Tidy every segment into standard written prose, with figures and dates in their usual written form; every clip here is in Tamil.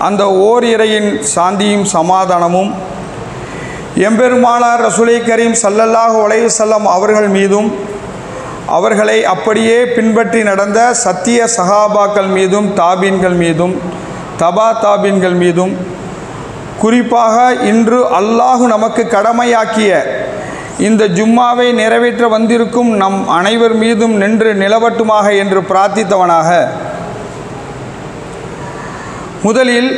அந்த ஓர் இறையின் சாந்தியும் சமாதானமும் எம்பெருமானார் ரசூலை கரீம் ஸல்லல்லாஹு அலைஹி வஸல்லம் அவர்கள் மீதும் அவர்களை அப்படியே பின்பற்றி நடந்த சத்திய சஹாபாக்கள் மீதும் தாபீன்கள் மீதும் தபா தாபீன்கள் மீதும் குறிப்பாக இன்று அல்லாஹ் நமக்கு கடமையாக்கிய இந்த ஜும்மாவை நிறைவேற்ற வந்திருக்கும் நம் அனைவர் மீதும் நின்று நிலவட்டுமாக என்று பிரார்த்தித்தவனாக, முதலில்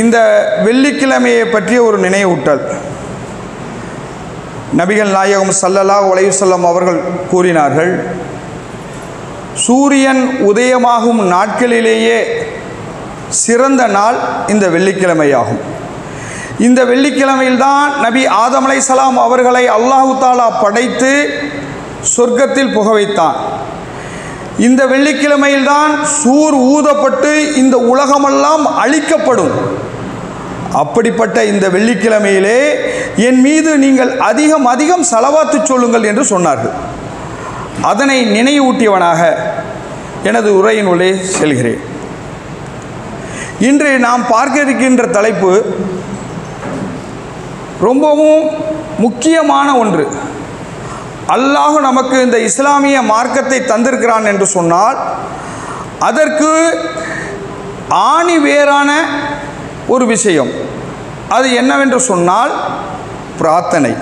இந்த வெள்ளிக்கிழமையை பற்றிய ஒரு நினைவூட்டல். நபிகள் நாயகம் ஸல்லல்லாஹு அலைஹி வஸல்லம் அவர்கள் கூறினார்கள், சூரியன் உதயமாகும் நாட்களிலேயே சிறந்த நாள் இந்த வெள்ளிக்கிழமையாகும். இந்த வெள்ளிக்கிழமையில்தான் நபி ஆதம் அலைஹிஸ்ஸலாம் அவர்களை அல்லாஹு தாலா படைத்து சொர்க்கத்தில் புக வைத்தான். இந்த வெள்ளிக்கிழமையில்தான் சூர் ஊதப்பட்டு இந்த உலகமெல்லாம் அழிக்கப்படும். அப்படிப்பட்ட இந்த வெள்ளிக்கிழமையிலே என் மீது நீங்கள் அதிகம் ஸலவாத்து சொல்லுங்கள் என்று சொன்னார்கள். அதனை நினைவூட்டியவனாக எனது உரையினுள்ளே செல்கிறேன். இன்று நாம் பார்க்க இருக்கின்ற தலைப்பு ரொம்பவும் முக்கியமான ஒன்று. அல்லாஹ் நமக்கு இந்த இஸ்லாமிய மார்க்கத்தை தந்திருக்கிறான் என்று சொன்னால் அதற்கு ஆணிவேரான ஒரு விஷயம். அது என்னவென்று சொன்னால் பிரார்த்தனை.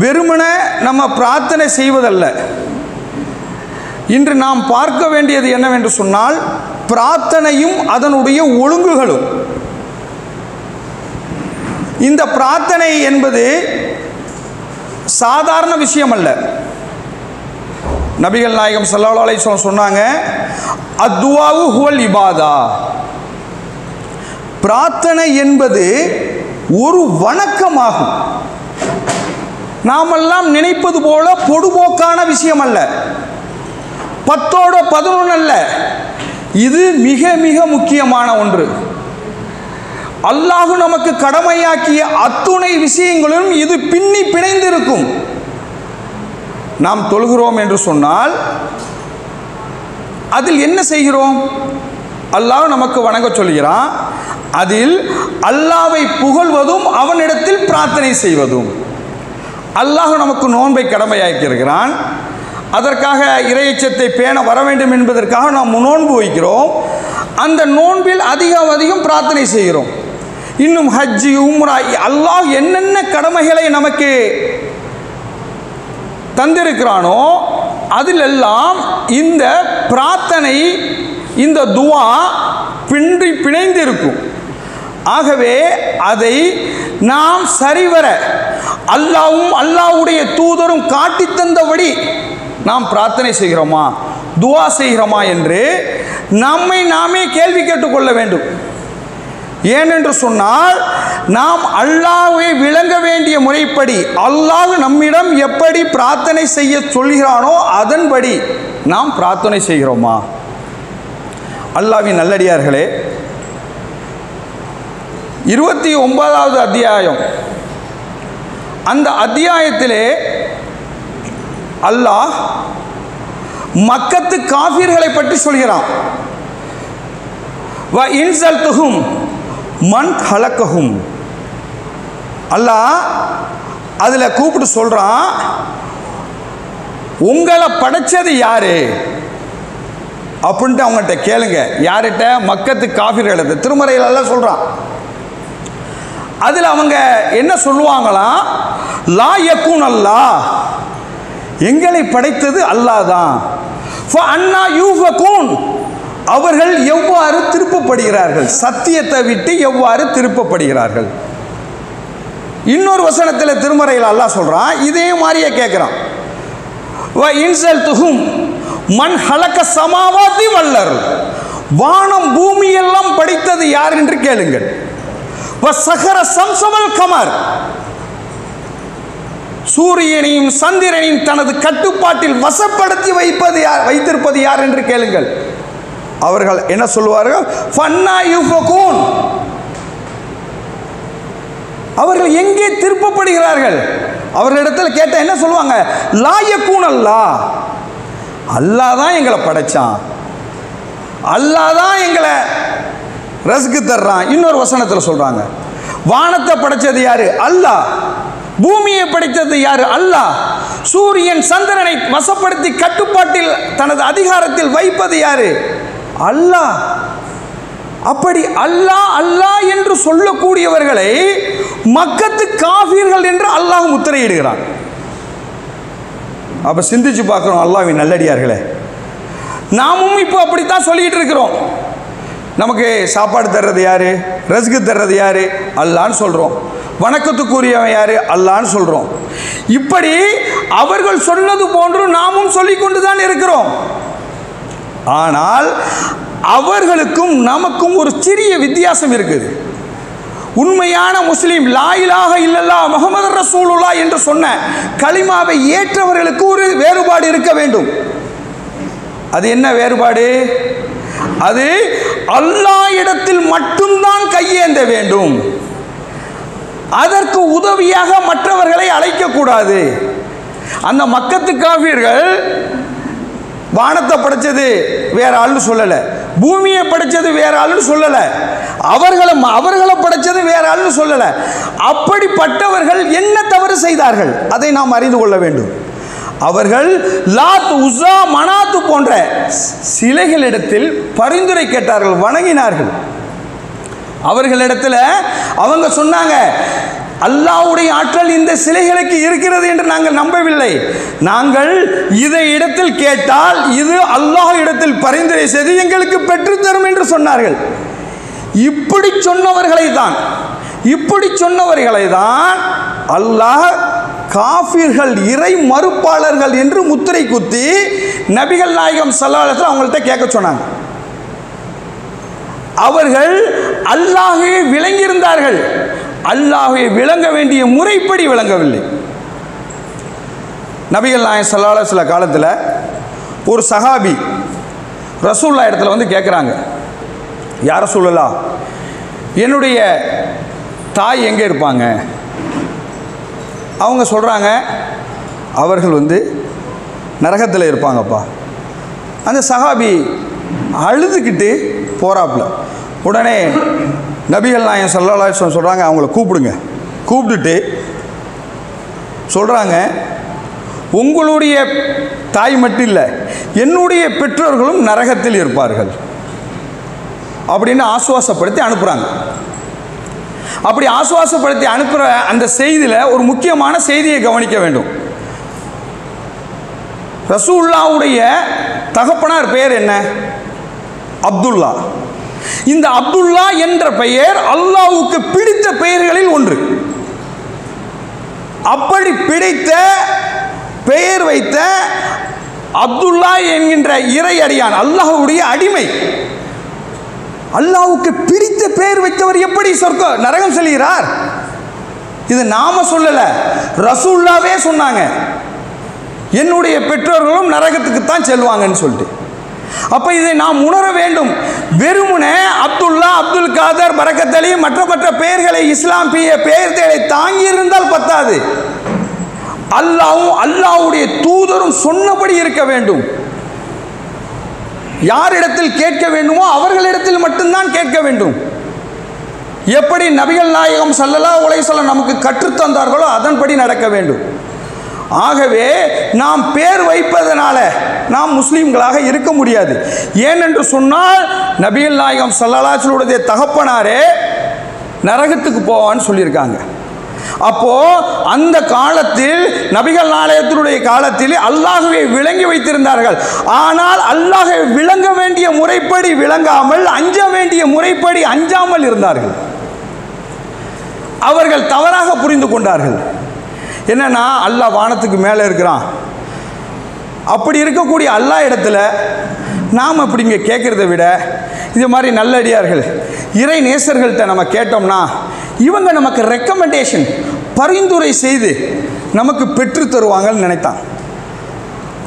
வெறுமன நம்ம பிரார்த்தனை செய்வதல்ல. இன்று நாம் பார்க்க வேண்டியது என்னவென்று சொன்னால் பிரார்த்தனையும் அதனுடைய ஒழுங்குகளும். இந்த பிரார்த்தனை என்பது சாதாரண விஷயம் அல்ல. நபிகள் நாயகம் ஸல்லல்லாஹு அலைஹி வஸல்லம் சொன்னாங்க, அத்துவாவு ஹுவல் இபாதா. பிரார்த்தனை என்பது ஒரு வணக்கமாகும். நாமெல்லாம் நினைப்பது போல பொடுபோக்கான விஷயம் அல்ல, 10ஓட 11 அல்ல. இது மிக மிக முக்கியமான ஒன்று. அல்லாஹ் நமக்கு கடமையாக்கிய அத்துணை விஷயங்களும் இது பின்னி பிணைந்திருக்கும். நாம் தொழுகிறோம் என்று சொன்னால் அதில் என்ன செய்கிறோம்? அல்லாஹ் நமக்கு வணங்க சொல்கிறான். அதில் அல்லாஹ்வை புகழ்வதும் அவனிடத்தில் பிரார்த்தனை செய்வதும். அல்லாஹ் நமக்கு நோன்பை கடமையாக்கியிருக்கிறான். அதற்காக இறையச்சத்தை பேண வர வேண்டும் என்பதற்காக நாம் நோன்பு வைக்கிறோம். அந்த நோன்பில் அதிகம் பிரார்த்தனை செய்கிறோம். இன்னும் ஹஜ்ஜி உம்ரா அல்லாஹ் என்னென்ன கடமைகளை நமக்கு தந்திருக்கிறானோ அதிலெல்லாம் இந்த பிரார்த்தனை, இந்த துவா பிணைந்து இருக்கும். ஆகவே அதை நாம் சரிவர அல்லாஹ்வும் அல்லாஹ்வுடைய தூதரும் காட்டி தந்தபடி நாம் பிரார்த்தனை செய்கிறோமா, துவா செய்கிறோமா என்று நம்மை நாமே கேள்வி கேட்டுக்கொள்ள வேண்டும். ஏனென்று சொன்னால் நாம் அல்லாஹ்வை விளங்க வேண்டிய முறைப்படி அல்லாஹ் நம்மிடம் எப்படி பிரார்த்தனை செய்ய சொல்கிறானோ அதன்படி நாம் பிரார்த்தனை செய்கிறோமா? அல்லாஹ்வின் நல்லடியார்களே, 29வது அத்தியாயம், அந்த அத்தியாயத்திலே அல்லாஹ் மக்கத்து காஃபிர்களை பற்றி சொல்கிறான். வ இன்சல்துஹும் மன் ஹலக்கஹும். அல்லாஹ் அதில் கூப்பிட்டு சொல்கிறான், உங்களை படைச்சது யாரு அப்படின்ட்டு அவங்கள்ட்ட கேளுங்க. யார்கிட்ட? மக்கத்து காஃபிர்களிடத்தை. திருமறையில் எல்லாம் சொல்கிறான். அதில் அவங்க என்ன சொல்லுவாங்களாம்? லா யக்கூன் அல்லாஹ், எங்களை படைத்தது அல்லாஹ் தான். ஃபஅன்னா யூஃபகூன், அவர்கள் எவ்வாறு திருப்பப்படுகிறார்கள், சத்தியத்தை விட்டு எவ்வாறு திருப்பப்படுகிறார்கள். இன்னொரு வசனத்தில் திருமறையில் அல்லாஹ் சொல்கிறான், இதே மாதிரியே கேட்குறான். வ இன்சல்துஹும் மன் ஹலக சமாவாதி வல்லர், வானம் பூமியெல்லாம் படைத்தது யார் என்று கேளுங்கள். வ சஹர சம்சவல் கமர், சூரியனையும் சந்திரனையும் தனது கட்டுப்பாட்டில் வசப்படுத்தி வைத்திருப்பது யார் என்று கேளுங்கள். அவர்கள் என்ன சொல்லுவார்கள்? ஃபன்னா யூஃபகூன், அவர்கள் எங்கே திருப்பப்படுகிறார்கள்? அவர்களிடத்தில் கேட்ட என்ன சொல்லுவாங்க? லா யக்கூன் அல்லாஹ், அல்லாஹ் தான் எங்களை படைச்சான், அல்லாஹ் தான் எங்களை ரஸ்க் தர்றான். இன்னொரு வசனத்தில் சொல்றாங்க, வானத்தை படைச்சது யாரு? அல்லாஹ். பூமியை படைத்தது யாரு? அல்லாஹ். சூரியன் சந்திரனை வசப்படுத்தி கட்டுப்பாட்டில் தனது அதிகாரத்தில் வைப்பது யாரு? அல்லாஹ். அப்படி அல்லாஹ் அல்லாஹ் என்று சொல்லக்கூடியவர்களை மக்கத்து காஃபிர்கள் என்று அல்லாஹ் முத்திரையிடுகிறான். அப்ப சிந்திச்சு பார்க்கிறோம், அல்லாஹ்வின் நல்லடியார்களே, நாமும் இப்போ அப்படித்தான் சொல்லிட்டு இருக்கிறோம். நமக்கு சாப்பாடு தர்றது யாரு? ரஸ்க் தர்றது யாரு? அல்லாஹ்னு சொல்றோம். வணக்கத்துக்குரியவன் யாரு? அல்லாஹ்னு சொல்றோம். இப்படி அவர்கள் சொன்னது போன்று நாமும் சொல்லிக் கொண்டுதான் இருக்கிறோம். ஆனால் அவர்களுக்கும் நமக்கும் ஒரு சிறிய வித்தியாசம் இருக்குது. உண்மையான முஸ்லீம் லா இலாஹ இல்லல்லாஹ் முஹம்மது ரசூலுல்லாஹ் என்று சொன்ன கலிமாவை ஏற்றவர்களுக்கு ஒரு வேறுபாடு இருக்க வேண்டும். அது என்ன வேறுபாடு? அது அல்லாஹ் இடத்தில் மட்டும்தான் கையேந்த வேண்டும். அதற்கு உதவியாக மற்றவர்களை அழைக்கக்கூடாது. அந்த மக்கத்து காஃபிர்கள் வானத்தை படைச்சது வேற ஆள்னு சொல்லலை, பூமியை படைச்சது வேற ஆள்னு சொல்லலை, அவர்களை படைச்சது வேற ஆள்னு சொல்லலை. அப்படிப்பட்டவர்கள் என்ன தவறு செய்தார்கள் அதை நாம் அறிந்து கொள்ள வேண்டும். அவர்கள் லாத், உஸா, மனாத்து போன்ற சிலைகளிடத்தில் பரிந்துரை கேட்டார்கள், வணங்கினார்கள். அவர்களிடத்தில் அவங்க சொன்னாங்க, அல்லாஹ்வுடைய ஆற்றல் இந்த சிலைகளுக்கு இருக்கிறது என்று நாங்கள் நம்பவில்லை. நாங்கள் இதை இடத்தில் கேட்டால் இது அல்லாஹ் இடத்தில் பரிந்துரை செய்து எங்களுக்கு பெற்றுத்தரும் என்று சொன்னார்கள். இப்படி சொன்னவர்களை தான் அல்லாஹ் காஃபிர்கள், இறை மறுப்பாளர்கள் என்று முத்திரை குத்தி நபிகள் நாயகம் ஸல்லல்லாஹு அலைஹி வஸல்லம் அவங்கள்ட்ட கேட்க சொன்னாங்க. அவர்கள் அல்லாஹ்வை விளங்கியிருந்தார்கள், அல்லாஹ்வை விளங்க வேண்டிய முறைப்படி விளங்கவில்லை. நபிகள் நாயகம் ஸல்லல்லாஹு அலைஹி வஸல்லம் காலத்தில் ஒரு சஹாபி ரசூலுல்லாஹ் இடத்துல வந்து கேட்குறாங்க, யா ரசூலுல்லாஹ், என்னுடைய தாய் எங்கே இருப்பாங்க? அவங்க சொல்கிறாங்க, அவர்கள் வந்து நரகத்தில் இருப்பாங்கப்பா. அந்த சஹாபி அழுதுகிட்டு போகிறாப்புல. உடனே நபிகள் நாயகம் ஸல்லல்லாஹு அலைஹி வஸல்லம் சொல்கிறாங்க, அவங்கள கூப்பிடுங்க. கூப்பிட்டுட்டு சொல்கிறாங்க, உங்களுடைய தாய் மட்டும் இல்லை, என்னுடைய பெற்றோர்களும் நரகத்தில் இருப்பார்கள் அப்படின்னு ஆசுவாசப்படுத்தி அனுப்புகிறாங்க. அப்படி ஆசுவாசப்படுத்தி அனுப்புகிற அந்த செய்தியில் ஒரு முக்கியமான செய்தியை கவனிக்க வேண்டும். ரசூலுல்லாஹ்வுடைய தகப்பனார் பெயர் என்ன? அப்துல்லா. இந்த அப்துல்லா என்ற பெயர் அல்லாஹ்வுக்கு பிடித்த பெயர்களில் ஒன்று. அப்படி பிடித்த பெயர் வைத்த அப்துல்லா என்கின்ற இறை அடியான், அல்லாஹ்வுடைய அடிமை, அல்லாஹ்வுக்கு பிடித்த பெயர் வைத்தவர் எப்படி நரகம் செல்கிறார்? இது நாம சொல்லல, ரசூலுல்லாஹ்வே சொன்னாங்க, என்னுடைய பெற்றோர்களும் நரகத்துக்கு தான் செல்வாங்கன்னு சொல்லிட்டு. அப்ப இதை நாம் உணர வேண்டும். வெறுமனே அப்துல்லா, அப்துல் காதர், பரக்கத் அலி மற்ற பெயர்களை இஸ்லாமிய பெயர்களை தாங்கி இருந்தால் பத்தாது. அல்லாஹ்வும் அல்லாஹ்வுடைய தூதரும் சொன்னபடி இருக்க வேண்டும். யாரிடத்தில் கேட்க வேண்டுமோ அவர்களிடத்தில் மட்டும்தான் கேட்க வேண்டும். எப்படி நபிகள் நாயகம் ஸல்லல்லாஹு அலைஹி வஸல்லம் நமக்கு கற்றுத்தந்தார்களோ அதன்படி நடக்க வேண்டும். ஆகவே நாம் பேர் வைப்பதனால நாம் முஸ்லீம்களாக இருக்க முடியாது. ஏனென்று சொன்னால் நபிகள் நாயகம் ஸல்லல்லாஹு அலைஹி வஸல்லம் தகப்பனாரே நரகத்துக்கு போவான்னு சொல்லியிருக்காங்க. அப்போ அந்த காலத்தில் நபிகள் நாயகத்தினுடைய காலத்தில் அல்லாஹ்வை விளங்கி வைத்திருந்தார்கள். ஆனால் அல்லாஹ்வை விளங்க வேண்டிய முறைப்படி விளங்காமல், அஞ்ச வேண்டிய முறைப்படி அஞ்சாமல் இருந்தார்கள். அவர்கள் தவறாக புரிந்து கொண்டார்கள். என்னன்னா, அல்லாஹ் வானத்துக்கு மேலே இருக்கிறான். அப்படி இருக்கக்கூடிய அல்லாஹ் இடத்துல நாம் அப்படி இங்கே கேட்குறத விட இது மாதிரி நல்லடியார்கள், இறை நேசர்கள்ட்ட நம்ம கேட்டோம்னா இவங்க நமக்கு ரெக்கமெண்டேஷன், பரிந்துரை செய்து நமக்கு பெற்று தருவாங்கன்னு நினைத்தான்.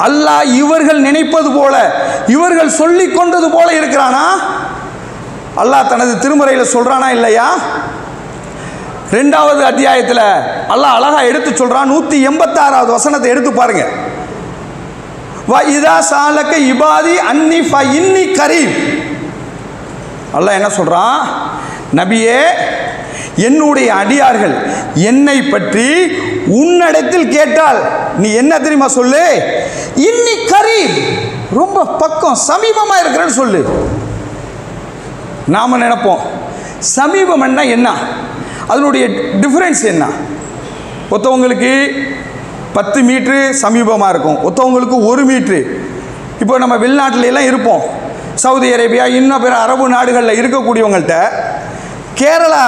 அல்லாஹ் இவர்கள் நினைப்பது போல, இவர்கள் சொல்லி கொண்டது போல இருக்கிறானா? அல்லாஹ் தனது திருமறையில் சொல்றானா இல்லையா? 2வது அத்தியாயத்தில் அல்லாஹ் அழகா எடுத்து சொல்றான். 186வது வசனத்தை எடுத்து பாருங்க. வ இதா சாலக இபாதி அன்னி ஃப இன்னி கரீம். அல்லாஹ் என்ன சொல்கிறான், நபியே என்னுடைய அடியார்கள் என்னை பற்றி உன்னிடத்தில் கேட்டால் நீ என்ன தெரியுமா சொல்லு, இன்னி கரீப், ரொம்ப பக்கம் சமீபமாக இருக்கிறேன்னு சொல்லு. நாம் நினைப்போம் சமீபம் என்ன, அதனுடைய டிஃப்ரென்ஸ் என்ன? ஒருத்தவங்களுக்கு 10 மீட்ரு சமீபமாக இருக்கும், ஒருத்தவங்களுக்கு 1 மீட்ரு. இப்போ நம்ம வெளிநாட்டிலலாம் இருப்போம், சவுதி அரேபியா இன்னும் பிற அரபு நாடுகளில் இருக்கக்கூடியவங்கள்ட்ட கேரளா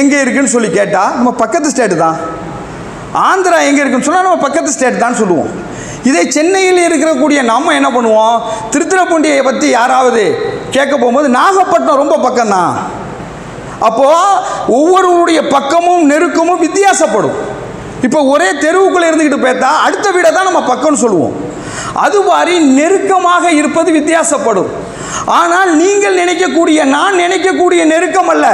எங்கே இருக்குதுன்னு சொல்லி கேட்டால் நம்ம பக்கத்து ஸ்டேட்டு தான், ஆந்திரா எங்கே இருக்குன்னு சொன்னால் நம்ம பக்கத்து ஸ்டேட் தான் சொல்லுவோம். இதே சென்னையில் இருக்கக்கூடிய நம்ம என்ன பண்ணுவோம், திருத்துறைப்பூண்டியை பற்றி யாராவது கேட்க போகும்போது நாகப்பட்டினம் ரொம்ப பக்கம்தான். அப்போது ஒவ்வொருவருடைய பக்கமும் நெருக்கமும் வித்தியாசப்படும். இப்போ ஒரே தெருவுக்குள்ளே இருந்துக்கிட்டு பார்த்தா அடுத்த வீடை தான் நம்ம பக்கம்னு சொல்லுவோம். அது மாதிரி நெருக்கமாக இருப்பது வித்தியாசப்படும். ஆனால் நீங்கள் நினைக்கக்கூடிய, நான் நினைக்கக்கூடிய நெருக்கம் அல்ல.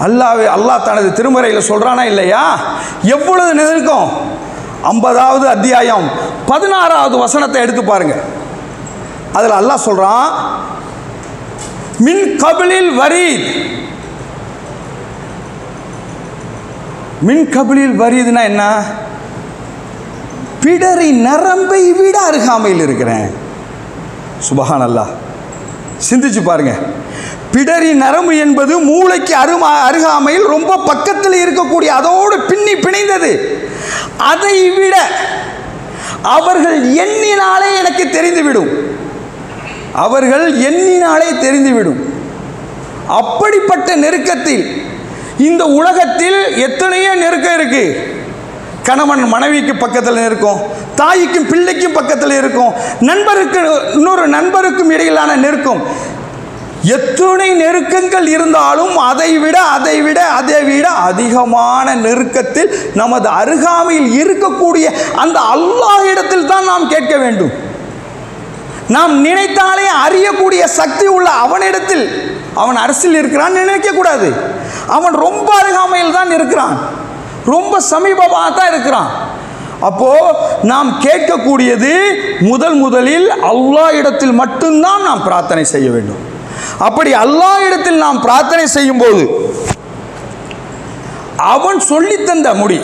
அல்லாஹ் தனது திருமறையில் சொல்கிறானா இல்லையா, எவ்வளவு நெருக்கம். 50வது அத்தியாயம் 16வது வசனத்தை எடுத்து பாருங்க. அதில் அல்லாஹ் சொல்கிறான், மின் கபிலில் வரீத். மின் கபிலில் வரீதுன்னா என்ன? பிடரி நரம்பை விட அருகாமையில் இருக்கிறேன். சுபஹான் அல்லாஹ், சிந்திச்சு பாருங்க. பிடரி நரம்பு என்பது மூளைக்கு அருகாமையில் ரொம்ப பக்கத்தில் இருக்கக்கூடிய, அதோடு பின்னி பிணைந்தது. அதை விட அவர்கள் எண்ணினாலே எனக்கு தெரிந்துவிடும், அவர்கள் எண்ணினாலே தெரிந்துவிடும். அப்படிப்பட்ட நெருக்கத்தில் இந்த உலகத்தில் எத்தனையோ நெருக்கம் இருக்கு. கணவன் மனைவிக்கு பக்கத்தில் இருக்கும், தாய்க்கும் பிள்ளைக்கும் பக்கத்தில் இருக்கும், நண்பருக்கு இன்னொரு நண்பருக்கும் இடையிலான நெருக்கம். எத்தனை நெருக்கங்கள் இருந்தாலும் அதை விட அதிகமான நெருக்கத்தில் நமது அருகாமையில் இருக்கக்கூடிய அந்த அல்லாஹ் இடத்தில் தான் நாம் கேட்க வேண்டும். நாம் நினைத்தாலே அறியக்கூடிய சக்தி உள்ள அவனிடத்தில், அவன் அரசில் இருக்கிறான் நினைக்கக்கூடாது. அவன் ரொம்ப அருகாமையில் தான் இருக்கிறான், ரொம்ப சமீபமாக தான் இருக்கிறான். அப்போ நாம் கேட்கக்கூடியது முதலில் அல்லாஹ் இடத்தில் மட்டும்தான் நாம் பிரார்த்தனை செய்ய வேண்டும். அப்படி அல்லாஹ் இடத்தில் நாம் பிரார்த்தனை செய்யும் போது அவன் சொல்லித்தந்த முடி,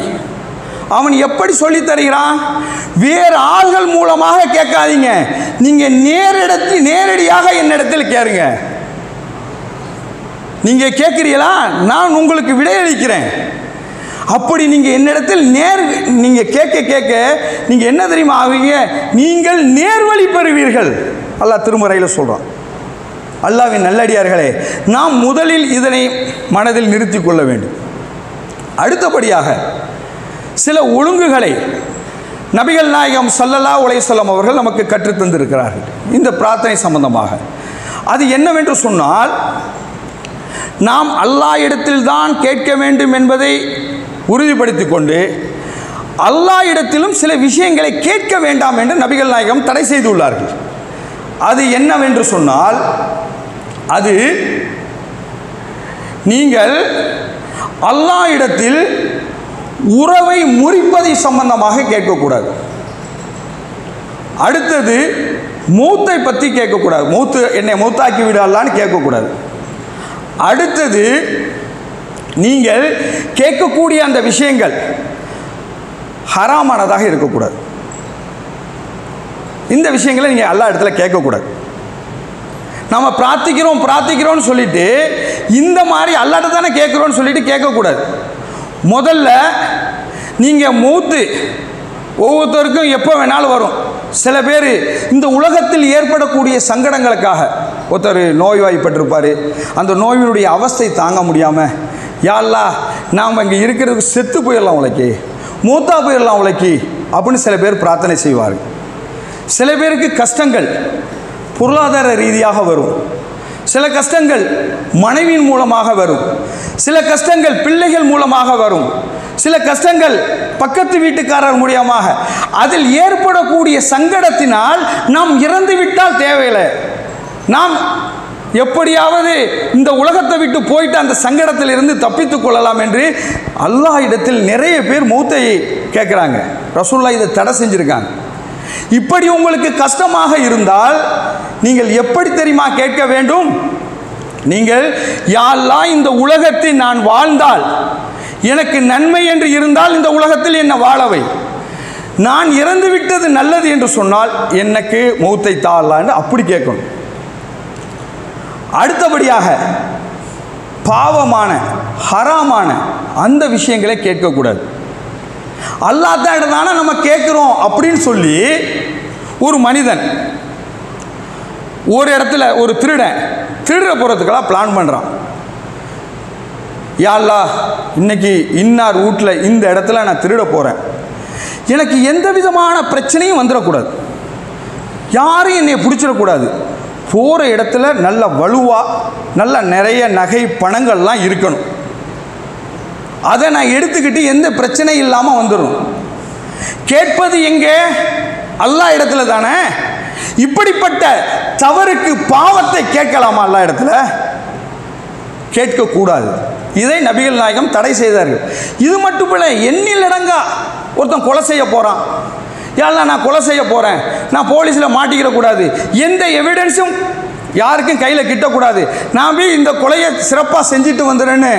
அவன் எப்படி சொல்லி தருகிறான்? வேறு ஆள்கள் மூலமாக கேட்காதீங்க, நீங்க நேரடியாக என்னிடத்தில் கேளுங்க. நீங்க கேட்கிறீங்களா, நான் உங்களுக்கு விடையளிக்கிறேன். அப்படி நீங்க என்னிடத்தில் நீங்க கேட்க நீங்க என்ன தெரியுமா ஆவீங்க, நீங்கள் நேர்வழி பெறுவீர்கள். அல்லாஹ் திருமறையில் சொல்றான். அல்லாஹ்வின் நல்லடியார்களே, நாம் முதலில் இதனை மனதில் நிறுத்தி கொள்ள வேண்டும். அடுத்தபடியாக சில ஒழுங்குகளை நபிகள் நாயகம் ஸல்லல்லாஹு அலைஹி வஸல்லம் அவர்கள் நமக்கு கற்றுத்தந்திருக்கிறார்கள் இந்த பிரார்த்தனை சம்பந்தமாக. அது என்னவென்று சொன்னால், நாம் அல்லாஹ் இடத்தில் தான் கேட்க வேண்டும் என்பதை உறுதிப்படுத்தி கொண்டு அல்லாஹ் இடத்திலும் சில விஷயங்களை கேட்க வேண்டாம் என்று நபிகள் நாயகம் தடை செய்துள்ளார்கள். அது என்னவென்று சொன்னால், அது நீங்கள் அல்லாஹ் இடத்தில் உறவை முறிப்பதை சம்பந்தமாக கேட்கக்கூடாது. அடுத்தது மௌத்தை பற்றி கேட்கக்கூடாது, என்னை மௌத்தாக்கி விடலான்னு கேட்கக்கூடாது. அடுத்தது நீங்கள் கேட்கக்கூடிய அந்த விஷயங்கள் ஹராமானதாக இருக்கக்கூடாது. இந்த விஷயங்களை நீங்கள் அல்லாஹ் இடத்துல கேட்கக்கூடாது. நம்ம பிரார்த்திக்கிறோம்னு சொல்லிட்டு இந்த மாதிரி அல்லாஹ்ட்ட தானே கேட்குறோன்னு சொல்லிட்டு கேட்கக்கூடாது. முதல்ல நீங்கள் மௌத்து ஒவ்வொருத்தருக்கும் எப்போ வேணாலும் வரும். சில பேர் இந்த உலகத்தில் ஏற்படக்கூடிய சங்கடங்களுக்காக, ஒருத்தர் நோய்வாய்ப்பட்டிருப்பார், அந்த நோயினுடைய அவஸ்தை தாங்க முடியாமல், யா அல்லாஹ் நாம் இங்கே இருக்கிறதுக்கு செத்து போயிடலாம் உழைக்கி, மூத்தா போயிடலாம் உழைக்கி அப்படின்னு சில பேர் பிரார்த்தனை செய்வார்கள். சில பேருக்கு கஷ்டங்கள் பொருளாதார ரீதியாக வரும், சில கஷ்டங்கள் மனைவியின் மூலமாக வரும், சில கஷ்டங்கள் பிள்ளைகள் மூலமாக வரும், சில கஷ்டங்கள் பக்கத்து வீட்டுக்காரர் மூலமாக. அதில் ஏற்படக்கூடிய சங்கடத்தினால் நாம் இறந்து விட்டால் தேவையில்லை, நாம் எப்படியாவது இந்த உலகத்தை விட்டு போயிட்டு அந்த சங்கடத்தில் இருந்து தப்பித்து கொள்ளலாம் என்று அல்லாஹ் இடத்தில் நிறைய பேர் மௌத்தை கேட்குறாங்க. ரசூலுல்லாஹ் இதை தடை செஞ்சுருக்காங்க. இப்படி உங்களுக்கு கஷ்டமாக இருந்தால் நீங்கள் எப்படி தெரியுமா கேட்க வேண்டும்? நீங்கள் யா அல்லாஹ் இந்த உலகத்தில் நான் வாழ்ந்தால் எனக்கு நன்மை என்று இருந்தால் இந்த உலகத்தில் என்ன வாழவை, நான் இறந்து விட்டது நல்லது என்று சொன்னால் எனக்கு மௌத்தை தா அல்லாஹ் என்று அப்படி கேட்கணும். அடுத்தபடியாக பாவமான ஹராமான அந்த விஷயங்களை கேட்கக்கூடாது. அல்லாஹ் தான் தானே நம்ம கேட்குறோம் அப்படின்னு சொல்லி ஒரு மனிதன் ஒரு இடத்துல ஒரு திருட போகிறதுக்கெல்லாம் பிளான் பண்ணுறான். யா அல்லாஹ் இன்னைக்கு இன்னார் வீட்டில் இந்த இடத்துல நான் திருட போகிறேன், எனக்கு எந்த விதமான பிரச்சனையும் வந்துடக்கூடாது, யாரும் என்னை பிடிச்சிடக்கூடாது, போகிற இடத்துல நல்ல வலுவாக நல்ல நிறைய நகை பணங்கள்லாம் இருக்கணும், அதை நான் எடுத்துக்கிட்டு எந்த பிரச்சனையும் இல்லாமல் வந்துடும். கேட்பது எங்கே? அல்லாஹ் இடத்துல தானே. இப்படிப்பட்ட தவறுக்கு பாவத்தை கேட்கலாமா? அல்லாஹ் இடத்துல கேட்கக்கூடாது. இதை நபிகள் நாயகம் தடை செய்தார்கள். இது மட்டுமில்லை, எண்ணில் அடங்கா ஒருத்தன் கொலை செய்ய போகிறான், யாரெல்லாம் நான் கொலை செய்ய போகிறேன், நான் போலீஸில் மாட்டிக்கிடக்கூடாது, எந்த எவிடன்ஸும் யாருக்கும் கையில் கிட்டக்கூடாது, நான் போய் இந்த கொலையை சிறப்பாக செஞ்சுட்டு வந்துடுறேன்னு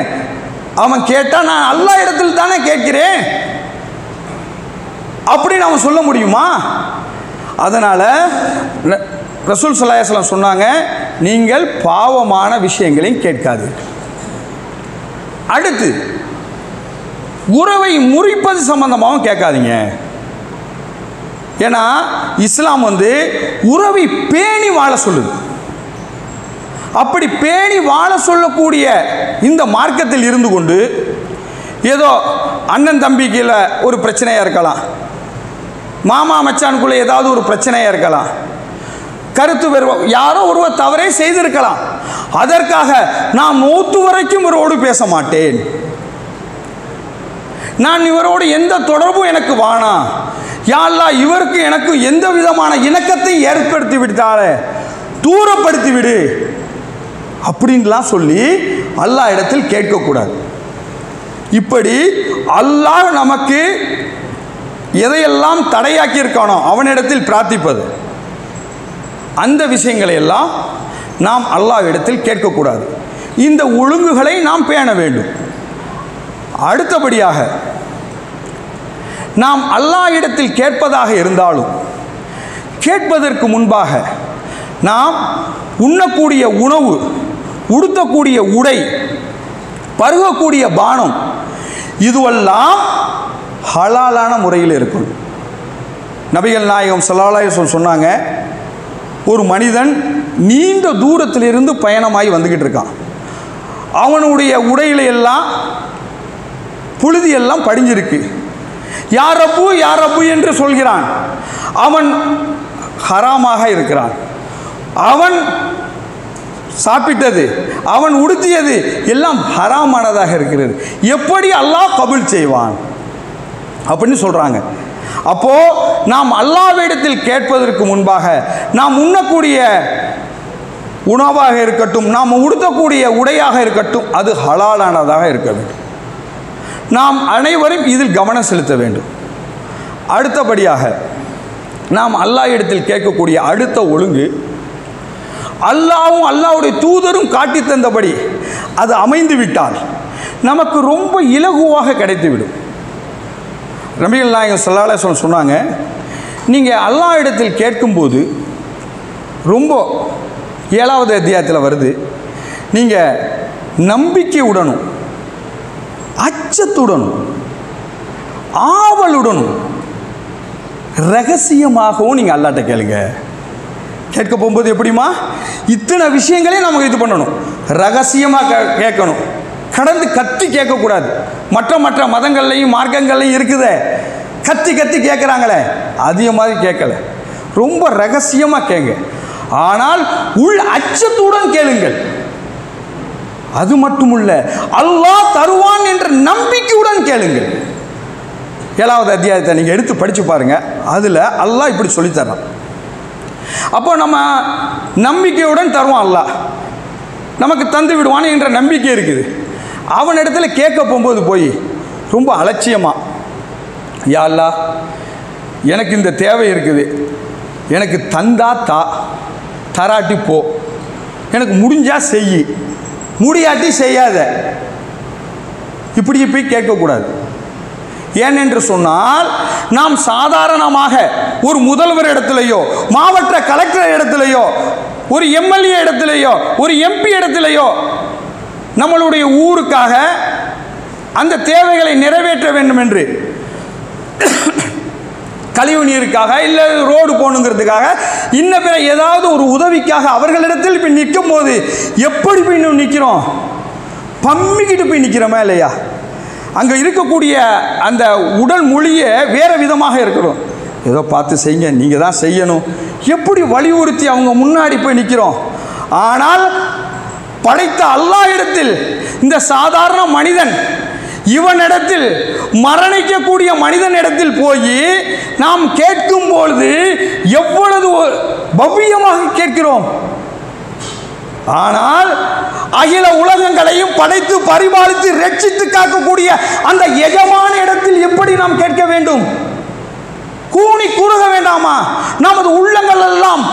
அவன் கேட்டால் நான் அல்லாஹ் இடத்துல தானே கேட்கிறேன் அப்படின்னு அவன் சொல்ல முடியுமா? அதனால் ரசூல் ஸல்லல்லாஹு அலைஹி வஸல்லம் சொன்னாங்க, நீங்கள் பாவமான விஷயங்களையும் கேட்காது. அடுத்து உறவை முறிப்பது சம்பந்தமாகவும் கேட்காதீங்க. ஏன்னா இஸ்லாம் உறவை பேணி வாழ சொல்லுது. அப்படி பேணி வாழ சொல்லக்கூடிய இந்த மார்க்கத்தில் இருந்து கொண்டு ஏதோ அண்ணன் தம்பிக்குள்ள ஒரு பிரச்சனையாக இருக்கலாம், மாமா மச்சானுக்குள்ளே ஏதாவது ஒரு பிரச்சனையாக இருக்கலாம், கருத்து வேறு யாரோ ஒருவர் தவறே செய்திருக்கலாம், அதற்காக நான் மௌத்து வரைக்கும் இவரோடு பேச மாட்டேன், நான் இவரோடு எந்த தொடர்பும் எனக்கு வேணாம், யா அல்லாஹ் இவருக்கு எனக்கு எந்த விதமான இணக்கத்தை ஏற்படுத்தி விட்டாலே தூரப்படுத்தி விடு அப்படின்லாம் சொல்லி அல்லாஹ் இடத்தில் கேட்கக்கூடாது. இப்படி அல்லாஹ் நமக்கு எதையெல்லாம் தடையாக்கி இருக்கானோ அவனிடத்தில் பிரார்த்திப்பது, அந்த விஷயங்களை எல்லாம் நாம் அல்லாஹ் இடத்தில் கேட்கக்கூடாது. இந்த ஒழுங்குகளை நாம் பேண வேண்டும். அடுத்தபடியாக நாம் அல்லாஹ் இடத்தில் கேட்பதாக இருந்தாலும் கேட்பதற்கு முன்பாக நாம் உண்ணக்கூடிய உணவு, உடுத்தக்கூடிய உடை, பருகக்கூடிய பானம் இதுவெல்லாம் ஹலாலான முறையில் இருக்கும். நபிகள் நாயகம் ஸல்லல்லாஹு அலைஹி வஸல்லம் சொன்னாங்க, ஒரு மனிதன் நீண்ட தூரத்திலிருந்து பயணமாகி வந்துக்கிட்டு இருக்கான், அவனுடைய உடையில எல்லாம் புழுதியெல்லாம் படிஞ்சிருக்கு, யார் ரப்பு என்று சொல்கிறான், அவன் ஹராமாக இருக்கிறான், அவன் சாப்பிட்டது அவன் உடுத்தியது எல்லாம் ஹராமானதாக இருக்கிறது, எப்படி அல்லாஹ் கபூல் செய்வான் அப்படின்னு சொல்கிறாங்க. அப்போது நாம் அல்லாஹ்விடத்தில் கேட்பதற்கு முன்பாக நாம் உண்ணக்கூடிய உணவாக இருக்கட்டும், நாம் உடுத்தக்கூடிய உடையாக இருக்கட்டும், அது ஹலாலானதாக இருக்க வேண்டும். நாம் அனைவரும் இதில் கவனம் செலுத்த வேண்டும். அடுத்தபடியாக நாம் அல்லாஹ்விடத்தில் கேட்கக்கூடிய அடுத்த ஒழுங்கு, அல்லாஹ்வும் அல்லாஹ்வுடைய தூதரும் காட்டி தந்தபடி அது அமைந்து விட்டால் நமக்கு ரொம்ப இலகுவாக கிடைத்துவிடும். நபிகள் நாயகம் ஸல்லல்லாஹு அலைஹி வஸல்லம் சொன்னாங்க, நீங்கள் அல்லாஹ் இடத்தில் கேட்கும்போது ரொம்ப 7வது அத்தியாயத்தில் வருது, நீங்கள் நம்பிக்கையுடனும் அச்சத்துடனும் ஆவலுடனும் ரகசியமாகவும் நீங்கள் அல்லாஹ்ட்ட கேளுங்க. கேட்க போகும்போது எப்படிமா இத்தனை விஷயங்களையும் நமக்கு இது பண்ணணும், ரகசியமாக கேட்கணும், கடந்து கத்தி கேட்கக்கூடாது. மற்ற மதங்கள்லையும் மார்க்கங்கள்லையும் இருக்குதே, கத்தி கேட்குறாங்களே, அதிக மாதிரி கேட்கல, ரொம்ப ரகசியமாக கேங்க. ஆனால் உள் அச்சத்துடன் கேளுங்கள். அது மட்டுமல்ல, அல்லாஹ் தருவான் என்ற நம்பிக்கையுடன் கேளுங்கள். 7வது அத்தியாயத்தை நீங்கள் எடுத்து படித்து பாருங்கள், அதில் அல்லாஹ் இப்படி சொல்லித்தரான். அப்போ நம்ம நம்பிக்கையுடன் தருவான், அல்லாஹ் நமக்கு தந்து விடுவான் என்ற நம்பிக்கை இருக்குது. அவனிடத்துல கேட்க போகும்போது போய் ரொம்ப அலட்சியமாக, யா அல்லாஹ் எனக்கு இந்த தேவை இருக்குது, எனக்கு தந்தா தராட்டி போ எனக்கு முடிஞ்சால் செய், முடியாட்டி செய்யாத, இப்படி போய் கேட்கக்கூடாது. ஏனென்று சொன்னால் நாம் சாதாரணமாக ஒரு முதல்வர் இடத்துலையோ, மாவட்ட கலெக்டர் இடத்துலையோ, ஒரு எம்எல்ஏ இடத்துலையோ, ஒரு எம்பி இடத்துலையோ நம்மளுடைய ஊருக்காக அந்த தேவைகளை நிறைவேற்ற வேண்டும் என்று, கழிவு நீருக்காக இல்லை ரோடு போகணுங்கிறதுக்காக இன்ன பிற ஏதாவது ஒரு உதவிக்காக அவர்களிடத்தில் போய் நிற்கும் போது எப்படி போய் நிற்கிறோம்? பம்மிக்கிட்டு போய் நிற்கிறோமா இல்லையா? அங்கே இருக்கக்கூடிய அந்த உடல் மொழியை வேறு விதமாக இருக்கிறோம். ஏதோ பார்த்து செய்யுங்க, நீங்கள் தான் செய்யணும், எப்படி வலியுறுத்தி அவங்க முன்னாடி போய் நிற்கிறோம். ஆனால் படைத்த அல்லாஹ் இடத்தில் இந்த சாதாரண மனிதன், இவனிடத்தில் மரணிக்கக்கூடிய மனிதனிடத்தில் போய் நாம் கேட்கும் பொழுது எவ்வளவு பவ்யமாக கேட்கிறோம். ஆனால் அகில உலகங்களையும் படைத்து பரிபாலித்து ரட்சித்து காக்கக்கூடிய அந்த எஜமான இடத்தில் எப்படி நாம் கேட்க வேண்டும்? கூனி கூறுக வேண்டாமா? நமது உள்ளங்கள் எல்லாம்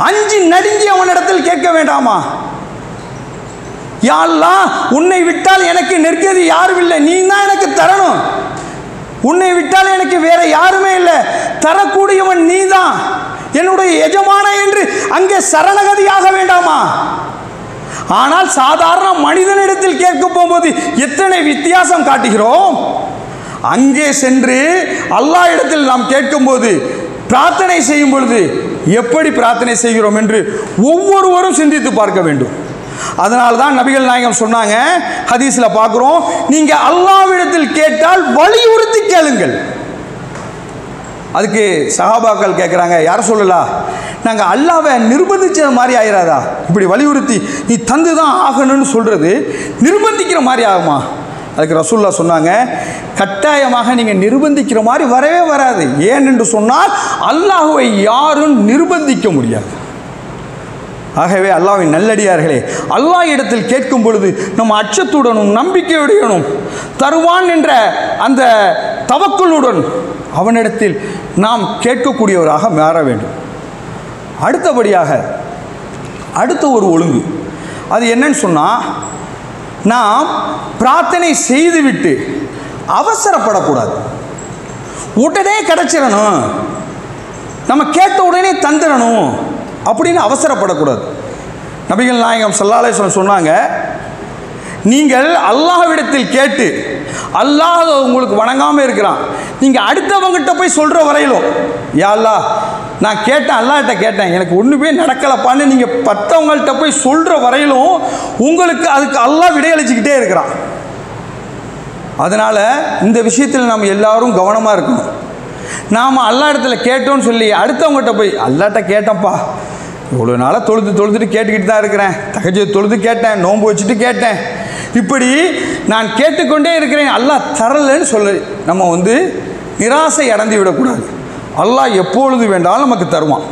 அஞ்சி நடுங்கி அவனிடத்தில் கேட்க வேண்டாமா? யா அல்லாஹ், உன்னை விட்டால் எனக்கு நெருக்கதி யாரும் இல்லை, நீ தான் எனக்கு தரணும், உன்னை விட்டால் எனக்கு வேற யாருமே இல்லை, தரக்கூடியவன் நீ தான், என்னுடைய எஜமான என்று அங்கே சரணகதியாக வேண்டாமா? ஆனால் சாதாரண மனிதனிடத்தில் கேட்க போகும்போது எத்தனை வித்தியாசம் காட்டுகிறோம். அங்கே சென்று அல்லாஹ் இடத்தில் நாம் கேட்கும்போது, பிரார்த்தனை செய்யும் பொழுது எப்படி பிரார்த்தனை செய்கிறோம் என்று ஒவ்வொருவரும் சிந்தித்து பார்க்க வேண்டும். அதனால தான் நபிகள் நாயகம் சொன்னாங்க, ஹதீஸில் பார்க்குறோம், நீங்கள் அல்லாஹ்விடத்தில் கேட்டால் வலியுறுத்தி கேளுங்கள். அதுக்கு சஹாபாக்கள் கேட்குறாங்க, யார் சொல்லலாம், நாங்கள் அல்லாவை நிர்பந்திச்ச மாதிரி ஆயிராதா? இப்படி வலியுறுத்தி நீ தந்து தான் ஆகணும்னு சொல்கிறது நிர்பந்திக்கிற மாதிரி ஆகுமா? அதுக்கு ரசூல்லா சொன்னாங்க, கட்டாயமாக நீங்கள் நிர்பந்திக்கிற மாதிரி வரவே வராது. ஏனென்று சொன்னால் அல்லாஹ்வை யாரும் நிர்பந்திக்க முடியாது. ஆகவே அல்லாஹ்வின் நல்லடியார்களே, அல்லாஹ் இடத்தில் கேட்கும் பொழுது நம்ம அச்சத்துடனும் நம்பிக்கையுடனும் தருவான் என்ற அந்த தவக்குளுடன் அவனிடத்தில் நாம் கேட்கக்கூடியவராக மாற வேண்டும். அடுத்தபடியாக அடுத்த ஒரு ஒழுங்கு, அது என்னன்னு சொன்னால், நாம் பிரார்த்தனை செய்துவிட்டு அவசரப்படக்கூடாது. உடனே கிடைச்சிடணும், நம்ம கேட்ட உடனே தந்துடணும் அப்படின்னு அவசரப்படக்கூடாது. நபிகள் நாயகம் ஸல்லல்லாஹு அலைஹி வஸல்லம் சொன்னாங்க, நீங்கள் அல்லாஹ்விடத்தில் கேட்டு அல்லாஹ் உங்களுக்கு வணங்காமல் இருக்கிறான், நீங்கள் அடுத்தவங்ககிட்ட போய் சொல்கிற வரையிலும், யா அல்லாஹ் நான் கேட்டேன், அல்லாஹ்கிட்ட கேட்டேன், எனக்கு ஒன்றுமே நடக்கலப்பான்னு நீங்கள் மற்றவங்கள்ட்ட போய் சொல்கிற வரையிலும் உங்களுக்கு அதுக்கு அல்லாஹ் விடையளிச்சுக்கிட்டே இருக்கிறான். அதனால் இந்த விஷயத்தில் நாம் எல்லாரும் கவனமாக இருக்கணும். நாம் அல்லாஹ் இடத்துல கேட்டோன்னு சொல்லி அடுத்தவங்ககிட்ட போய், அல்லாஹ்கிட்ட கேட்டேன்ப்பா, இவ்வளோ நாளாக தொழுதுட்டு கேட்டுக்கிட்டு தான் இருக்கிறேன், தஹஜ்ஜுத் தொழுது கேட்டேன், நோன்பு வச்சுட்டு கேட்டேன், இப்படி நான் கேட்டுக்கொண்டே இருக்கிறேன், அல்லாஹ் தரலன்னு சொல்லி நம்ம நிராசை அடைந்து விடக்கூடாது. அல்லாஹ் எப்பொழுது வேண்டாலும் நமக்கு தருவான்.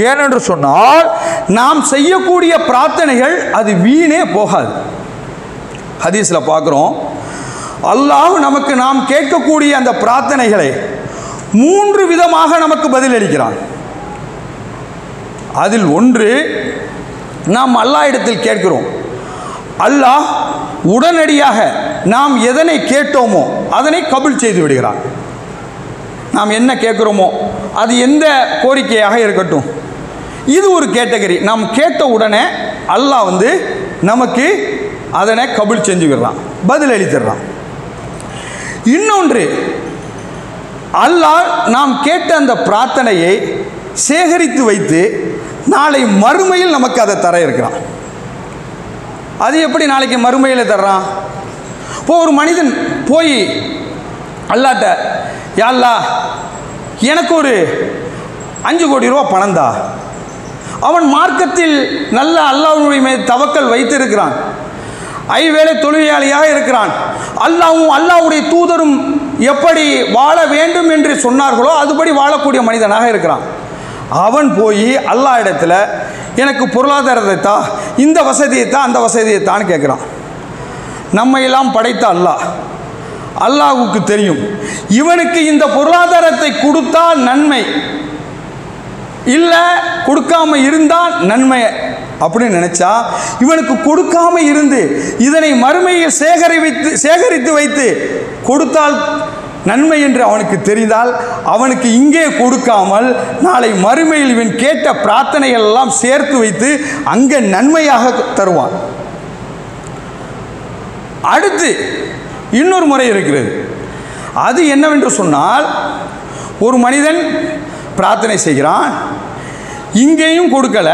ஏனென்று சொன்னால் நாம் செய்யக்கூடிய பிரார்த்தனைகள் அது வீணே போகாது. ஹதீஸில் பார்க்குறோம், அல்லாஹ் நமக்கு நாம் கேட்கக்கூடிய அந்த பிரார்த்தனைகளை 3 விதமாக நமக்கு பதிலளிக்கிறான். அதில் ஒன்று, நாம் அல்லாஹ் இடத்தில் கேட்கிறோம், அல்லாஹ் உடனடியாக நாம் எதனை கேட்டோமோ அதனை கபூல் செய்து விடுகிறான். நாம் என்ன கேட்குறோமோ அது எந்த கோரிக்கையாக இருக்கட்டும், இது ஒரு கேட்டகரி. நாம் கேட்ட உடனே அல்லாஹ் நமக்கு அதனை கபூல் செஞ்சு விடுறான், பதில் அளித்துடுறான். இன்னொன்று, அல்லாஹ் நாம் கேட்ட அந்த பிரார்த்தனையை சேகரித்து வைத்து நாளை மறுமையில் நமக்கு அதை தர இருக்கிறான். அது எப்படி நாளைக்கு மறுமையில் தர்றான்? இப்போ ஒரு மனிதன் போய் அல்லாஹ்ட்ட, யா அல்லாஹ் எனக்கு ஒரு 5 கோடி ரூபா பணம் தா. அவன் மார்க்கத்தில் நல்ல அல்லாஹ்வுடைய மேல் தவக்கல் வைத்திருக்கிறான், ஐவேளை தொழுகையாளியாக இருக்கிறான், அல்லாஹ்வுடைய தூதரும் எப்படி வாழ வேண்டும் என்று சொன்னார்களோ அதுபடி வாழக்கூடிய மனிதனாக இருக்கிறான். அவன் போய் அல்லாஹ் இடத்துல எனக்கு பொருளாதாரத்தை தா, இந்த வசதியை தா, அந்த வசதியை தான்னு கேட்குறான். நம்ம எல்லாம் படைத்த அல்லாஹ்வுக்கு தெரியும், இவனுக்கு இந்த பொருளாதாரத்தை கொடுத்தால் நன்மை, இல்லை கொடுக்காம இருந்தால் நன்மை அப்படின்னு நினைச்சா இவனுக்கு கொடுக்காம இருந்து இதனை மறுமையில் சேகரித்து வைத்து கொடுத்தால் நன்மை என்று அவனுக்கு தெரிந்தால் அவனுக்கு இங்கே கொடுக்காமல் நாளை மறுமையில் இவன் கேட்ட பிரார்த்தனைகள் எல்லாம் சேர்த்து வைத்து அங்கே நன்மையாக தருவான். அடுத்து இன்னொரு முறை இருக்கிறது. அது என்னவென்று சொன்னால், ஒரு மனிதன் பிரார்த்தனை செய்கிறான், இங்கேயும் கொடுக்கல,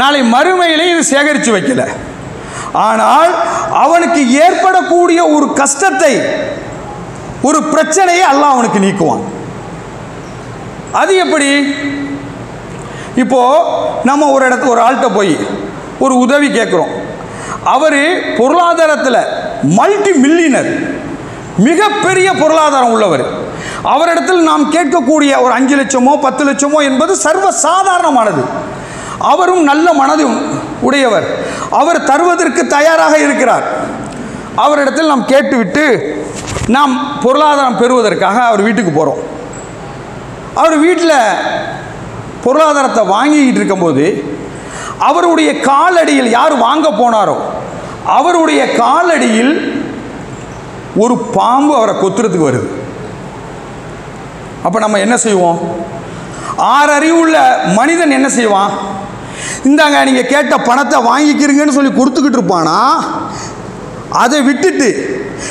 நாளை மறுமையிலே இது சேகரித்து வைக்கல, ஆனால் அவனுக்கு ஏற்படக்கூடிய ஒரு கஷ்டத்தை, ஒரு பிரச்சனையை அல்லாஹ் அவனுக்கு நீக்குவான். அது எப்படி? இப்போ நம்ம ஒரு ஆள்கிட்ட போய் ஒரு உதவி கேட்குறோம். அவர் பொருளாதாரத்தில் மல்டி மில்லியனர், மிகப்பெரிய பொருளாதாரம் உள்ளவர். அவரிடத்தில் நாம் கேட்கக்கூடிய ஒரு 5 லட்சமோ 10 லட்சமோ என்பது சர்வ சாதாரணமானது. அவரும் நல்ல மனது உடையவர், அவர் தருவதற்கு தயாராக இருக்கிறார். அவரிடத்தில் நாம் கேட்டுவிட்டு நாம் பொருளாதாரம் பெறுவதற்காக அவர் வீட்டுக்கு போகிறோம். அவர் வீட்டில் பொருளாதாரத்தை வாங்கிக்கிட்டு இருக்கும்போது அவருடைய காலடியில், யார் வாங்க போனாரோ அவருடைய காலடியில் ஒரு பாம்பு அவரை கொத்துறதுக்கு வருது. அப்போ நம்ம என்ன செய்வோம்? 6 அறிவுள்ள மனிதன் என்ன செய்வான்? இந்தாங்க நீங்கள் கேட்ட பணத்தை வாங்கிக்கிறீங்கன்னு சொல்லி கொடுத்துக்கிட்டு இருப்பானா? அதை விட்டுட்டு,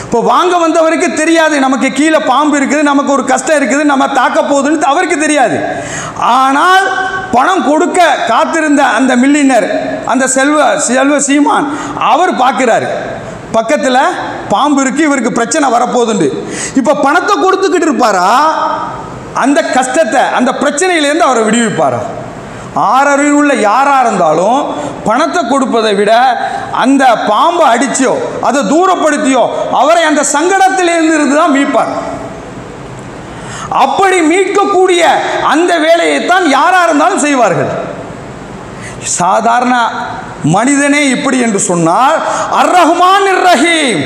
இப்போ வாங்க வந்தவருக்கு தெரியாது நமக்கு கீழே பாம்பு இருக்குது, நமக்கு ஒரு கஷ்டம் இருக்குது, நம்ம தாக்க போகுதுன்னு அவருக்கு தெரியாது. ஆனால் பணம் கொடுக்க காத்திருந்த அந்த மில்லியனர், அந்த செல்வ சீமான், அவர் பார்க்கிறாரு பக்கத்தில் பாம்பு இருக்கு, இவருக்கு பிரச்சனை வரப்போகுதுண்டு. இப்போ பணத்தை கொடுத்துக்கிட்டு இருப்பாரா? அந்த கஷ்டத்தை, அந்த பிரச்சனையிலேருந்து அவரை விடுவிப்பாரா? 6 அறிவுள்ள யாராக இருந்தாலும் பணத்தை கொடுப்பதை விட அந்த பாம்பை அடிச்சியோ அதை தூரப்படுத்தியோ அவரை அந்த சங்கடத்திலிருந்து தான் மீட்பார். அப்படி மீட்கக்கூடிய அந்த வேலையைத்தான் யாராக இருந்தாலும் செய்வார்கள். சாதாரண மனிதனே இப்படி என்று சொன்னால், அர்-ரஹ்மான் இர்-ரஹீம்,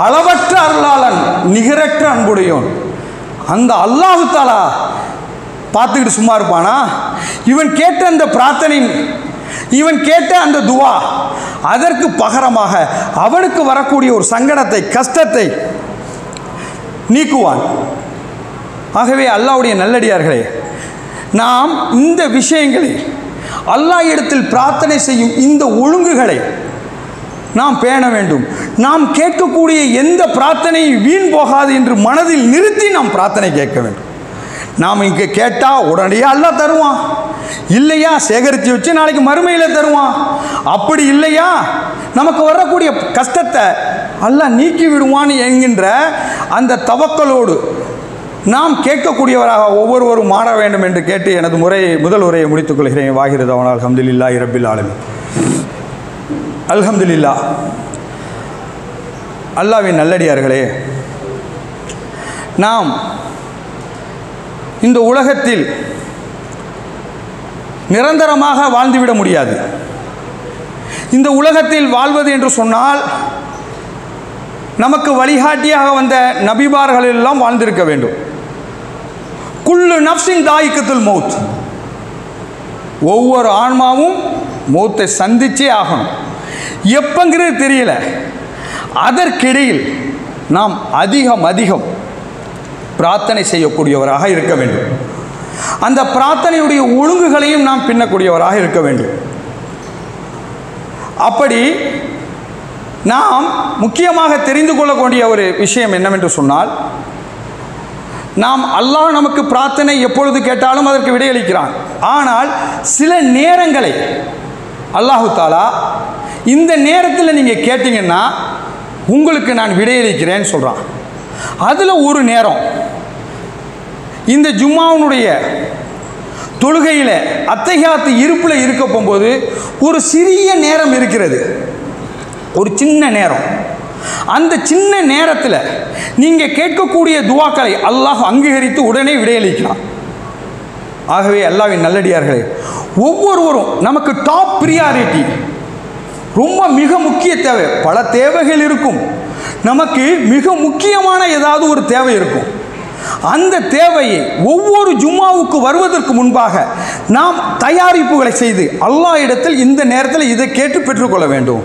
அளவற்ற அருளாளன், நிகரற்ற அன்புடையோன் அந்த அல்லாஹ் தஆலா பார்த்துக்கிட்டு சும்மா இருப்பானா? இவன் கேட்ட அந்த பிரார்த்தனை, இவன் கேட்ட அந்த துவா, அதற்கு பகரமாக அவனுக்கு வரக்கூடிய ஒரு சங்கடத்தை, கஷ்டத்தை நீக்குவான். ஆகவே அல்லாஹ்வுடைய நல்லடியார்களே, நாம் இந்த விஷயங்களை, அல்லாஹ் இடத்தில் பிரார்த்தனை செய்யும் இந்த ஒழுங்குகளை நாம் பேண வேண்டும். நாம் கேட்கக்கூடிய எந்த பிரார்த்தனையும் வீண் போகாது என்று மனதில் நிறுத்தி நாம் பிரார்த்தனை கேட்க வேண்டும். நாம் இங்கே கேட்டால் உடனடியாக அல்லாஹ் தருவான், இல்லையா சேகரித்து வச்சு நாளைக்கு மறுமையில் தருவான். அப்படி இல்லையா நமக்கு வரக்கூடிய கஷ்டத்தை அல்லாஹ் நீக்கி விடுவான் என்கின்ற அந்த தவக்கலோடு நாம் கேட்கக்கூடியவராக ஒவ்வொருவரும் மாற வேண்டும் என்று கேட்டு எனது முதல் உரையை முடித்துக் கொள்கிறேன். வாஹிரு தஅவானா அல்ஹம்துலில்லாஹி ரப்பில் ஆலமீன். அல்ஹம்துலில்லாஹ். அல்லாஹ்வின் நல்லடியார்களே, நாம் இந்த உலகத்தில் நிரந்தரமாக வாழ்ந்துவிட முடியாது. இந்த உலகத்தில் வாழ்வது என்று சொன்னால் நமக்கு வழிகாட்டியாக வந்த நபிமார்கள் எல்லாம் வாழ்ந்திருக்க வேண்டும். குல்லு நஃப்ஸின் தாயிக்கத்துல் மௌத், ஒவ்வொரு ஆன்மாவும் மௌத்தை சந்திச்சே ஆகணும். எப்பங்கிறது தெரியல. அதற்கிடையில் நாம் அதிகம் பிரார்த்தனை செய்யக்கூடியவராக இருக்க வேண்டும். அந்த பிரார்த்தனையுடைய ஒழுங்குகளையும் நாம் பின்னக்கூடியவராக இருக்க வேண்டும். அப்படி நாம் முக்கியமாக தெரிந்து கொள்ளக்கூடிய ஒரு விஷயம் என்னவென்று சொன்னால், நாம் அல்லாஹ் நமக்கு பிரார்த்தனை எப்பொழுது கேட்டாலும் அதற்கு விடையளிக்கிறான். ஆனால் சில நேரங்களை அல்லாஹு தஆலா இந்த நேரத்தில் நீங்கள் கேட்டீங்கன்னா உங்களுக்கு நான் விடையளிக்கிறேன்னு சொல்கிறான். அதில் ஒரு நேரம் இந்த ஜும்மாவுடைய தொழுகையில் அத்தஹியாத்து இருப்பில் இருக்க போகும்போது ஒரு சிறிய நேரம் இருக்கிறது, ஒரு சின்ன நேரம். அந்த சின்ன நேரத்தில் நீங்கள் கேட்கக்கூடிய துவாக்களை அல்லாஹ் அங்கீகரித்து உடனே விடையளிக்கிறான். ஆகவே அல்லாஹ்வின் நல்லடியார்களே, ஒவ்வொருவரும் நமக்கு டாப் ப்ரியாரிட்டி, ரொம்ப மிக முக்கிய தேவை. பல தேவைகள் இருக்கும், நமக்கு மிக முக்கியமான ஏதாவது ஒரு தேவை இருக்கும். அந்த தேவையை ஒவ்வொரு ஜும்மாவுக்கு வருவதற்கு முன்பாக நாம் தயாரிப்புகளை செய்து அல்லாஹ் இடத்தில் இந்த நேரத்தில் இதை கேட்டு பெற்றுக்கொள்ள வேண்டும்.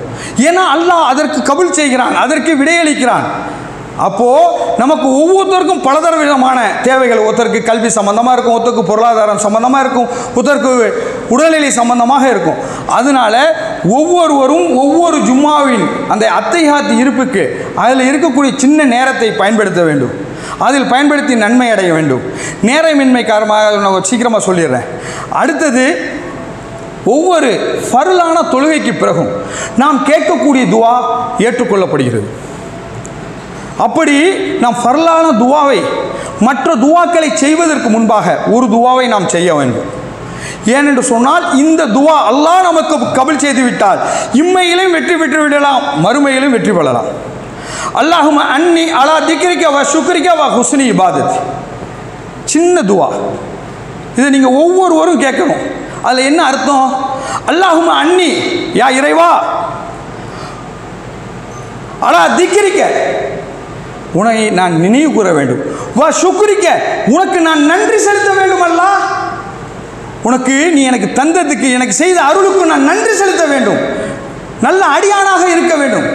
ஏன்னா அல்லாஹ் அதற்கு கபூல் செய்கிறான், அதற்கு விடையளிக்கிறான். அப்போது நமக்கு ஒவ்வொருத்தருக்கும் பலதர விதமான தேவைகள், ஒருத்தருக்கு கல்வி சம்பந்தமாக இருக்கும், ஒருத்தருக்கு பொருளாதாரம் சம்பந்தமாக இருக்கும், ஒருத்தருக்கு உடல்நிலை சம்பந்தமாக இருக்கும். அதனால் ஒவ்வொருவரும் ஒவ்வொரு ஜும்மாவின் அந்த அத்தைஹாத் இருப்புக்கு அதில் இருக்கக்கூடிய சின்ன நேரத்தை பயன்படுத்த வேண்டும். அதில் பயன்படுத்தி நன்மை அடைய வேண்டும். நேரமின்மை காரணமாக நான் சீக்கிரமாக சொல்லிடுறேன். அடுத்தது, ஒவ்வொரு ஃபர்லான தொழுகைக்கு பிறகும் நாம் கேட்கக்கூடிய துவா ஏற்றுக்கொள்ளப்படுகிறது. அப்படி நாம் ஃபர்லான துவாவை மற்ற துவாக்களை செய்வதற்கு முன்பாக ஒரு துவாவை நாம் செய்ய வேண்டும். ஏனென்று சொன்னால் இந்த துவா அல்லாஹ் நமக்கு கபூல் செய்து விட்டால் இம்மையிலும் வெற்றி பெற்று விடலாம், மறுமையிலும் வெற்றி பெறலாம். அல்லாஹும்ம அன்னி அலா திக்ரிக வ ஷுக்ரிக வ ஹுஸ்னி இபாதத். சின்ன துவா, இதை நீங்கள் ஒவ்வொருவரும் கேட்கணும். அதில் என்ன அர்த்தம்? அல்லாஹும்ம அன்னி, யா இறைவா, அலா திக்ரிக, உன்னை நான் நினைவு கூற வேண்டும், வா ஷுக்ரிக்க, உனக்கு நான் நன்றி செலுத்த வேண்டும். அல்லாஹ், உனக்கு நீ எனக்கு தந்ததுக்கு, எனக்கு செய்த அருளுக்கு நான் நன்றி செலுத்த வேண்டும், நல்ல அடியானாக இருக்க வேண்டும்.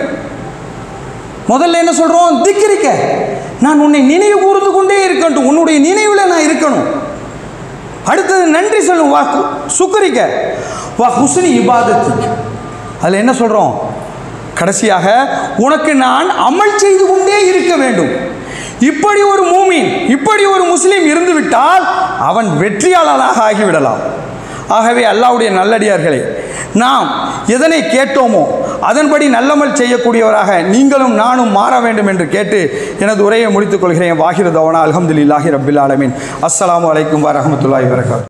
முதல்ல என்ன சொல்கிறோம்? திக்ரிக்க, நான் உன்னை நினைவு கூர்ந்து கொண்டே இருக்கட்டும், உன்னுடைய நினைவில் நான் இருக்கணும். அடுத்தது நன்றி சொல்லும், வா ஷுக்ரிக்க வா ஹுஸ்னி இபாதத். அதில் என்ன சொல்கிறோம்? கடைசியாக உனக்கு நான் அமல் செய்து கொண்டே இருக்க வேண்டும். இப்படி ஒரு மூமின், இப்படி ஒரு முஸ்லீம் இருந்துவிட்டால் அவன் வெற்றியாளனாக ஆகிவிடலாம். ஆகவே அல்லாஹ்வுடைய நல்லடியார்களே, நாம் எதனை கேட்டோமோ அதன்படி நல்லமல் செய்யக்கூடியவராக நீங்களும் நானும் மாற வேண்டும் என்று கேட்டு எனது உரையை முடித்துக் கொள்கிறேன். வாஹிரு தவானா அல்ஹம்துலில்லாஹி ரப்பில் ஆலமீன். அஸ்ஸலாமு அலைக்கும் வரஹ்மத்துல்லாஹி வபரகாத்துஹு.